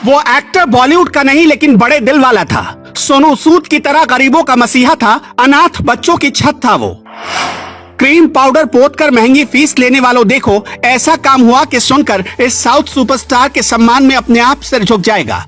वो एक्टर बॉलीवुड का नहीं लेकिन बड़े दिल वाला था। सोनू सूद की तरह गरीबों का मसीहा था, अनाथ बच्चों की छत था वो। क्रीम पाउडर पोत कर महंगी फीस लेने वालों देखो, ऐसा काम हुआ कि सुनकर इस साउथ सुपरस्टार के सम्मान में अपने आप सिर झुक जाएगा।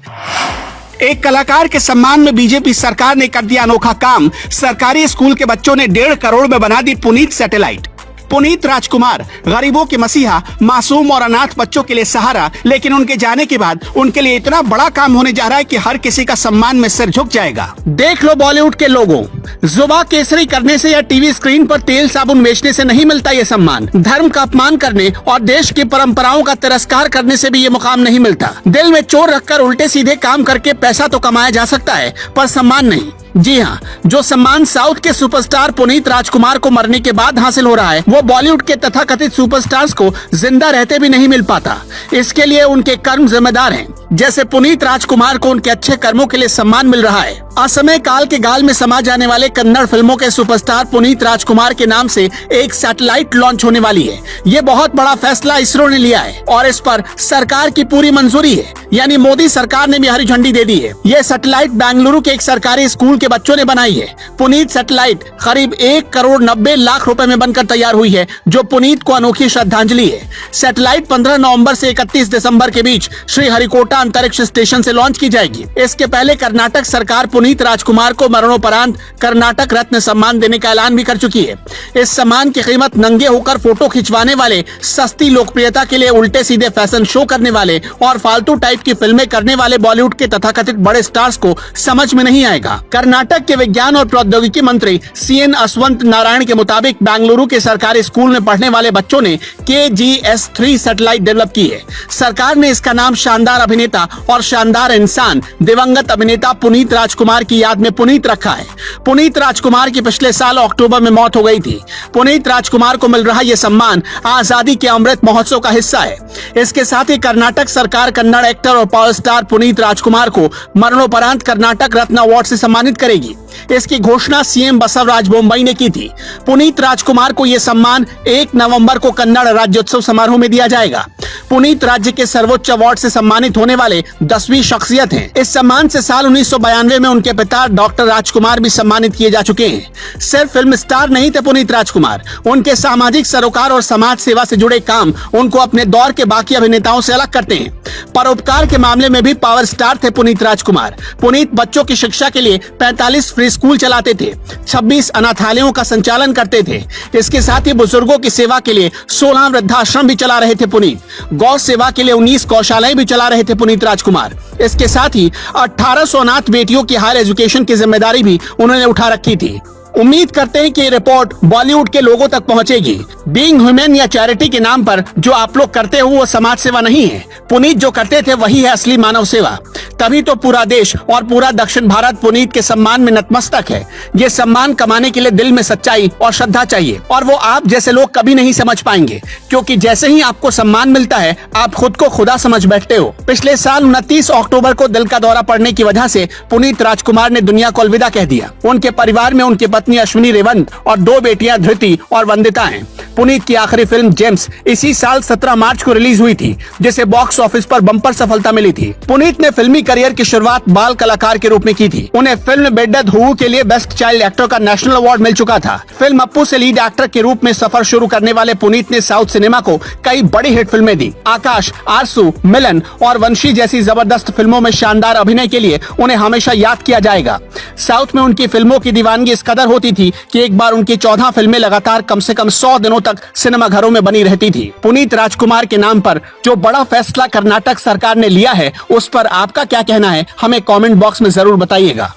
एक कलाकार के सम्मान में बीजेपी सरकार ने कर दिया अनोखा काम। सरकारी स्कूल के बच्चों ने 1.5 करोड़ में बना दी पुनीत सैटेलाइट। पुनीत राजकुमार गरीबों के मसीहा, मासूम और अनाथ बच्चों के लिए सहारा, लेकिन उनके जाने के बाद उनके लिए इतना बड़ा काम होने जा रहा है कि हर किसी का सम्मान में सिर झुक जाएगा। देख लो बॉलीवुड के लोगों, जुबा केसरी करने से या टीवी स्क्रीन पर तेल साबुन बेचने से नहीं मिलता ये सम्मान। धर्म का अपमान करने और देश की परंपराओं का तिरस्कार करने से भी ये मुकाम नहीं मिलता। दिल में चोर रखकर उल्टे सीधे काम करके पैसा तो कमाया जा सकता है, पर सम्मान नहीं। जी हाँ, जो सम्मान साउथ के सुपरस्टार पुनीत राजकुमार को मरने के बाद हासिल हो रहा है, वो बॉलीवुड के तथाकथित सुपरस्टार्स को जिंदा रहते भी नहीं मिल पाता। इसके लिए उनके कर्म जिम्मेदार हैं। जैसे पुनीत राजकुमार को उनके अच्छे कर्मों के लिए सम्मान मिल रहा है। असमय काल के गाल में समा जाने वाले कन्नड़ फिल्मों के सुपरस्टार पुनीत राजकुमार के नाम से एक सैटेलाइट लॉन्च होने वाली है। ये बहुत बड़ा फैसला इसरो ने लिया है और इस पर सरकार की पूरी मंजूरी है, यानी मोदी सरकार ने भी हरी झंडी दे दी है। ये सैटेलाइट बेंगलुरु के एक सरकारी स्कूल के बच्चों ने बनाई है। पुनीत सैटेलाइट करीब 1 करोड़ 90 लाख रुपए में बनकर तैयार हुई है, जो पुनीत को अनोखी श्रद्धांजलि है। सैटेलाइट 15 नवंबर से 31 दिसंबर के बीच श्रीहरिकोटा अंतरिक्ष स्टेशन से लॉन्च की जाएगी। इसके पहले कर्नाटक सरकार पुनीत राजकुमार को मरणोपरांत कर्नाटक रत्न सम्मान देने का ऐलान भी कर चुकी है। इस सम्मान की कीमत नंगे होकर फोटो खिंचवाने वाले, सस्ती लोकप्रियता के लिए उल्टे सीधे फैशन शो करने वाले और फालतू टाइप की फिल्में करने वाले बॉलीवुड के तथाकथित बड़े स्टार्स को समझ में नहीं आएगा। कर्नाटक के विज्ञान और प्रौद्योगिकी मंत्री CN अश्वंत नारायण के मुताबिक बेंगलुरु के सरकारी स्कूल में पढ़ने वाले बच्चों ने KGS-3 सैटेलाइट डेवलप की है। सरकार ने इसका नाम शानदार अभिनेता और शानदार इंसान दिवंगत अभिनेता पुनीत राजकुमार की याद में पुनीत रखा है। पुनीत राजकुमार की पिछले साल अक्टूबर में मौत हो गई थी। पुनीत राजकुमार को मिल रहा ये सम्मान आजादी के अमृत महोत्सव का हिस्सा है। इसके साथ ही कर्नाटक सरकार कन्नड़ एक्टर और पावर स्टार पुनीत राजकुमार को मरणोपरांत कर्नाटक रत्न अवार्ड से सम्मानित करेगी। इसकी घोषणा CM बसवराज बोम्मई ने की थी। पुनीत राजकुमार को यह सम्मान 1 नवंबर को कन्नड़ राज्योत्सव समारोह में दिया जाएगा। पुनीत राज्य के सर्वोच्च अवार्ड से सम्मानित होने वाले 10वीं शख्सियत हैं। इस सम्मान से साल 1992 में उनके पिता डॉक्टर राजकुमार भी सम्मानित किए जा चुके हैं। सिर्फ फिल्म स्टार नहीं थे पुनीत राजकुमार, उनके सामाजिक सरोकार और समाज सेवा से जुड़े काम उनको अपने दौर के बाकी अभिनेताओं से अलग करते हैं। परोपकार के मामले में भी पावर स्टार थे पुनीत राजकुमार। पुनीत बच्चों की शिक्षा के लिए 45 फ्री स्कूल चलाते थे, 26 अनाथालयों का संचालन करते थे। इसके साथ ही बुजुर्गों की सेवा के लिए 16 वृद्धाश्रम भी चला रहे थे पुनीत। गौ सेवा के लिए 19 गौशालाएं भी चला रहे थे पुनीत राजकुमार। इसके साथ ही 1800 अनाथ बेटियों की हायर एजुकेशन की जिम्मेदारी भी उन्होंने उठा रखी थी। उम्मीद करते हैं कि ये रिपोर्ट बॉलीवुड के लोगों तक पहुंचेगी। बीइंग ह्यूमन या चैरिटी के नाम पर जो आप लोग करते हो वो समाज सेवा नहीं है। पुनीत जो करते थे वही है असली मानव सेवा। तभी तो पूरा देश और पूरा दक्षिण भारत पुनीत के सम्मान में नतमस्तक है। ये सम्मान कमाने के लिए दिल में सच्चाई और श्रद्धा चाहिए, और वो आप जैसे लोग कभी नहीं समझ पाएंगे, क्योंकि जैसे ही आपको सम्मान मिलता है आप खुद को खुदा समझ बैठते हो। पिछले साल 29 अक्टूबर को दिल का दौरा पड़ने की वजह से पुनीत राजकुमार ने दुनिया को अलविदा कह दिया। उनके परिवार में उनकी पत्नी अश्विनी रेवंत और 2 बेटियां धृति और वंदिता हैं। पुनीत की आखिरी फिल्म जेम्स इसी साल 17 मार्च को रिलीज हुई थी, जिसे बॉक्स ऑफिस पर बम्पर सफलता मिली थी। पुनीत ने फिल्मी करियर की शुरुआत बाल कलाकार के रूप में की थी। उन्हें फिल्म बेड्डद हूऊ के लिए बेस्ट चाइल्ड एक्टर का नेशनल अवार्ड मिल चुका था। फिल्म अप्पू से लीड एक्टर के रूप में सफर शुरू करने वाले पुनीत ने साउथ सिनेमा को कई बड़ी हिट फिल्में दी। आकाश, आरसू, मिलन और वंशी जैसी जबरदस्त फिल्मों में शानदार अभिनय के लिए उन्हें हमेशा याद किया जाएगा। साउथ में उनकी फिल्मों की दीवानगी इस कदर होती थी कि एक बार उनकी 14 फिल्में लगातार कम से कम 100 दिनों तक सिनेमा घरों में बनी रहती थी। पुनीत राजकुमार के नाम पर जो बड़ा फैसला कर्नाटक सरकार ने लिया है, उस पर आपका क्या कहना है, हमें कमेंट बॉक्स में जरूर बताइएगा।